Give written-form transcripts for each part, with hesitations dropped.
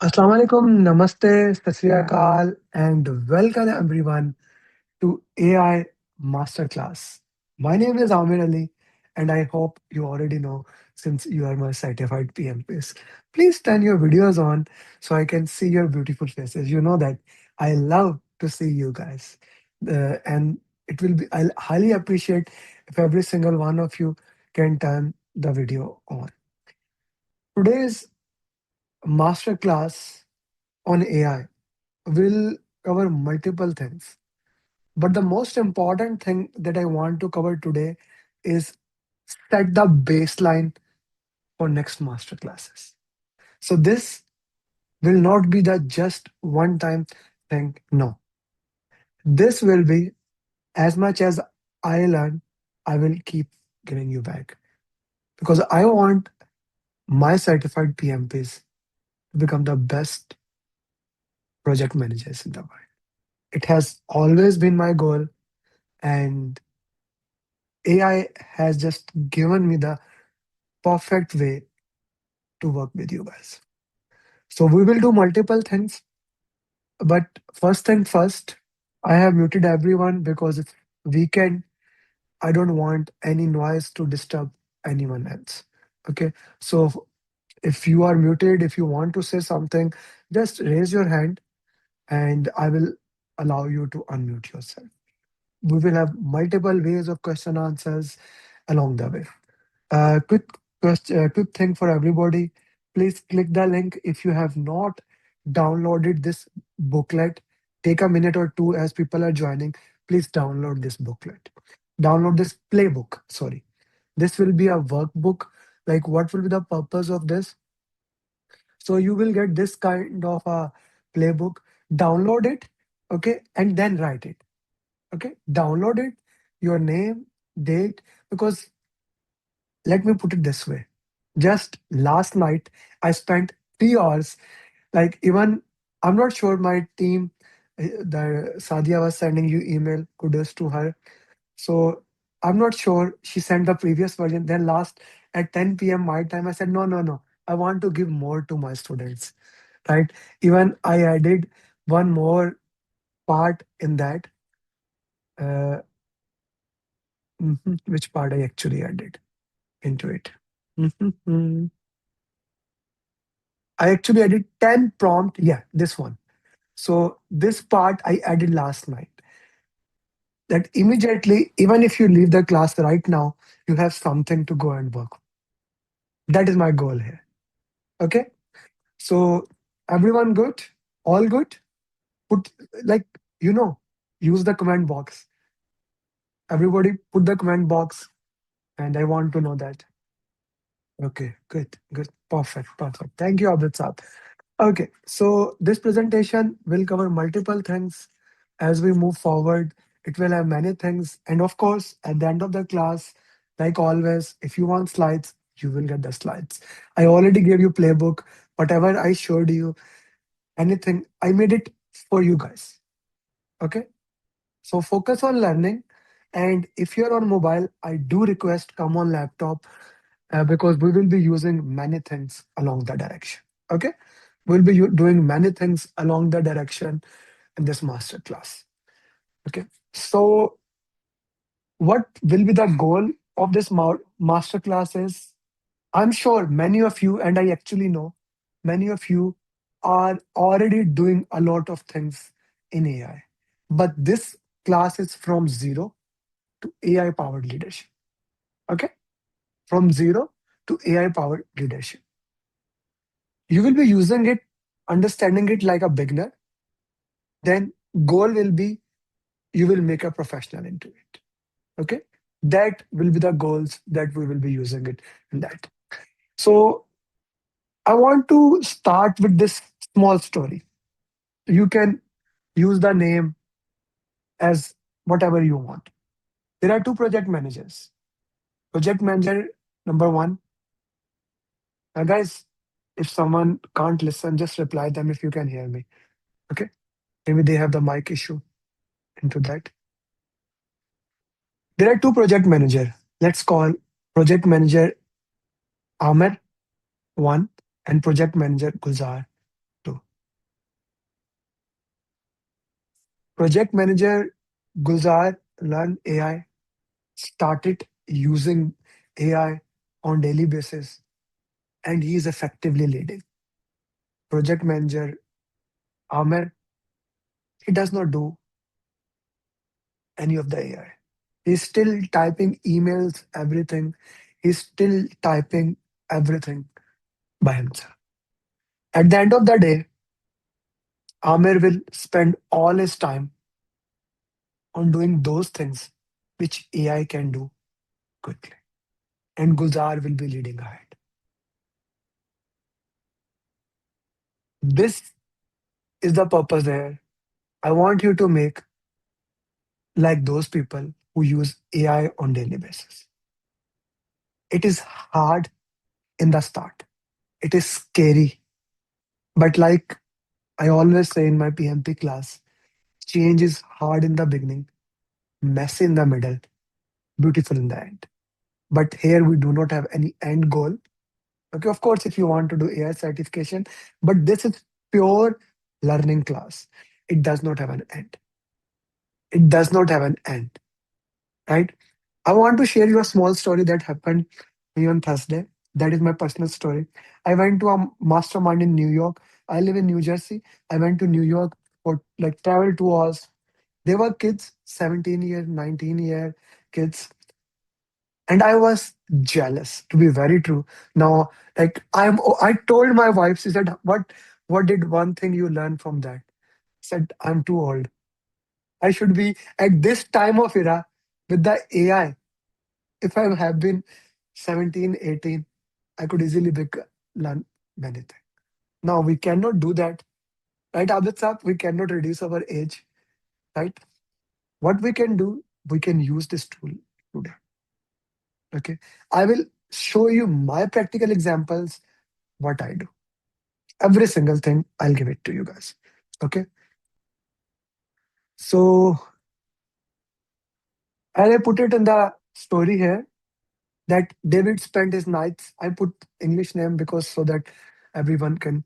Assalamu alaikum, namaste, sat sri akal, and welcome everyone to AI Masterclass. My name is Amir Ali, and I hope you already know since you are my certified PMPs. Please turn your videos on so I can see your beautiful faces. You know that I love to see you guys. And it will be, I'll highly appreciate if every single one of you can turn the video on. Today's masterclass on AI will cover multiple things. But the most important thing that I want to cover today is set the baseline for next master classes. So this will not be the just one time thing. No, this will be as much as I learn, I will keep giving you back because I want my certified PMPs to become the best project managers in the world. It has always been my goal, and AI has just given me the perfect way to work with you guys. So we will do multiple things, but first thing first, I have muted everyone because it's weekend. I don't want any noise to disturb anyone else. Okay. So if you are muted, if you want to say something, just raise your hand and I will allow you to unmute yourself. We will have multiple ways of question answers along the way. Quick thing for everybody. Please click the link if you have not downloaded this booklet. Take a minute or two as people are joining. Please download this booklet. Download this playbook. Sorry. This will be a workbook. Like, what will be the purpose of this? So you will get this kind of a playbook. Download it, okay, and then write it. Okay, download it, your name, date, because let me put it this way. Just last night, I spent 3 hours. Like, even I'm not sure my team, the Sadia was sending you email, kudos to her. So I'm not sure she sent the previous version. Then last at 10 p.m. my time, I said, no, no, no. I want to give more to my students, right? Even I added one more part in that. Uh, which part I actually added into it. Mhm. I actually added 10 prompt. Yeah, this one. So this part I added last night. That immediately, even if you leave the class right now, you have something to go and work. That is my goal here. Okay. So everyone good? All good? Put like use the comment box. Everybody put the comment box, and I want to know that. Okay, good, good, perfect, perfect. Thank you, Abid Saab. Okay, so this presentation will cover multiple things as we move forward. It will have many things. And of course, at the end of the class, like always, if you want slides, you will get the slides. I already gave you playbook. Whatever I showed you, anything, I made it for you guys. Okay, so focus on learning. And if you're on mobile, I do request come on laptop because we will be using many things along the direction. Okay, we'll be doing many things along the direction in this master class. Okay, so what will be the goal of this master class is, I'm sure many of you, and I actually know many of you are already doing a lot of things in AI, but this class is from zero to AI powered leadership. Okay, from zero to AI powered leadership. You will be using it, understanding it like a beginner. Then goal will be you will make a professional into it. Okay, that will be the goals that we will be using it in that. So I want to start with this small story. You can use the name as whatever you want. There are two project managers. Project manager number one. Now, guys, if someone can't listen, just reply them if you can hear me. Okay, maybe they have the mic issue into that. There are two project manager. Let's call project manager Amer one and project manager Gulzar two. Project manager Gulzar learned AI, started using AI on daily basis, and he is effectively leading. Project manager Amer, he does not do any of the AI. He's still typing emails, everything. He's still typing everything by himself. At the end of the day, Amer will spend all his time on doing those things which AI can do quickly. And Gulzar will be leading ahead. This is the purpose there. I want you to make like those people who use AI on daily basis. It is hard in the start. It is scary. But like I always say in my PMP class, change is hard in the beginning, messy in the middle, beautiful in the end. But here we do not have any end goal. Okay, of course, if you want to do AI certification, but this is pure learning class. It does not have an end. It does not have an end, right? I want to share you a small story that happened me on Thursday. That is my personal story. I went to a mastermind in New York. I live in New Jersey. I went to New York for like travel 2 hours. They were kids, 17-year, 19-year kids. And I was jealous, to be very true. Now, I told my wife, she said, what did one thing you learn from that? I said, I'm too old. I should be at this time of era with the AI. If I have been 17, 18, I could easily learn many things. Now we cannot do that, right, Abid Saab? We cannot reduce our age, right? What we can do, we can use this tool today. Okay. I will show you my practical examples, what I do. Every single thing, I'll give it to you guys. Okay. So as I put it in the story here, that David spent his nights. I put English name because so that everyone can.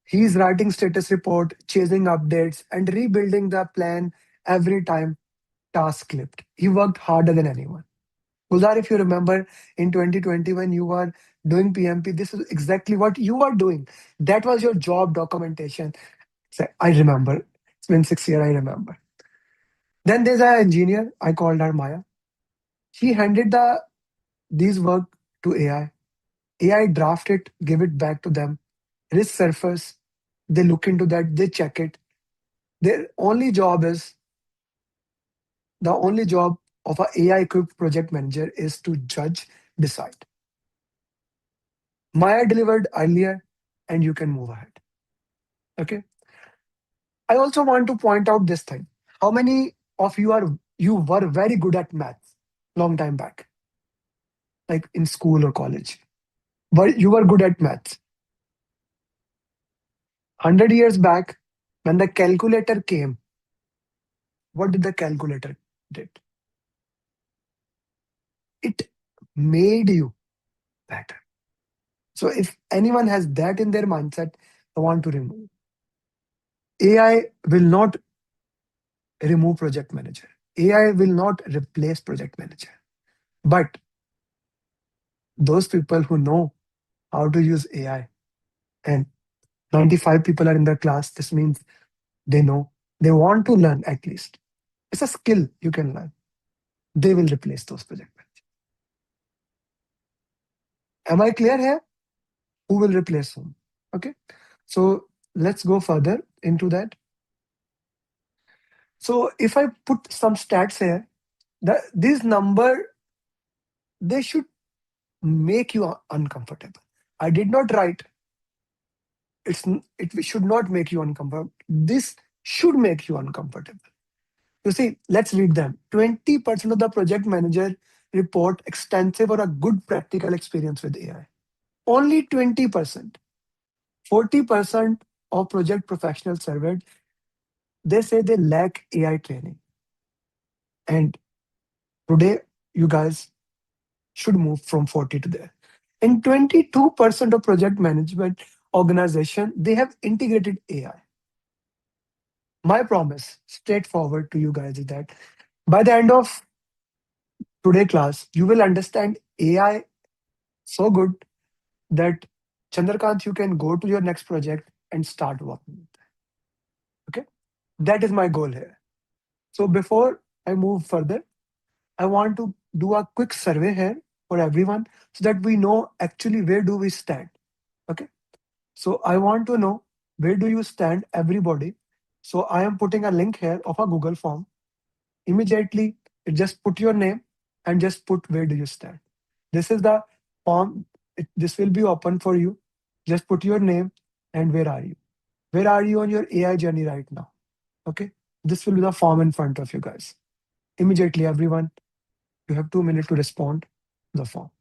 He's writing status report, chasing updates, and rebuilding the plan every time task slipped. He worked harder than anyone. Gulzar, if you remember in 2020 when you were doing PMP, this is exactly what you were doing. That was your job documentation. So I remember. It's been 6 years, I remember. Then there's an engineer, I called her Maya. She handed these work to AI. AI draft it, give it back to them. Risk surface, they look into that, they check it. Their only job is the only job of a AI equipped project manager is to judge, decide. Maya delivered earlier, and you can move ahead. Okay. I also want to point out this thing. How many of you were very good at maths long time back, like in school or college? But you were good at maths. 100 years back, when the calculator came, what did the calculator did? It made you better. So if anyone has that in their mindset, I want to remove. AI will not remove project manager. AI will not replace project manager. But those people who know how to use AI, and 95 people are in the class, this means they know, they want to learn at least. It's a skill you can learn. They will replace those project managers. Am I clear here? Who will replace whom? Okay. So let's go further into that. So if I put some stats here, this number, they should make you uncomfortable. I did not write it should not make you uncomfortable. This should make you uncomfortable. You see, let's read them. 20% of the project manager report extensive or a good practical experience with AI. Only 20%. 40% of project professionals surveyed, they say they lack AI training. And today, you guys should move from 40 to there. And 22% of project management organization, they have integrated AI. My promise, straightforward to you guys, is that by the end of today class, you will understand AI so good that Chandrakant, you can go to your next project and start working with it. Okay. That is my goal here. So before I move further, I want to do a quick survey here for everyone so that we know actually where do we stand. Okay. So I want to know where do you stand, everybody. So I am putting a link here of a Google form. Immediately, just put your name and just put where do you stand. This is the form. This will be open for you. Just put your name and where are you? Where are you on your AI journey right now? Okay. This will be the form in front of you guys. Immediately, everyone, you have 2 minutes to respond to the form.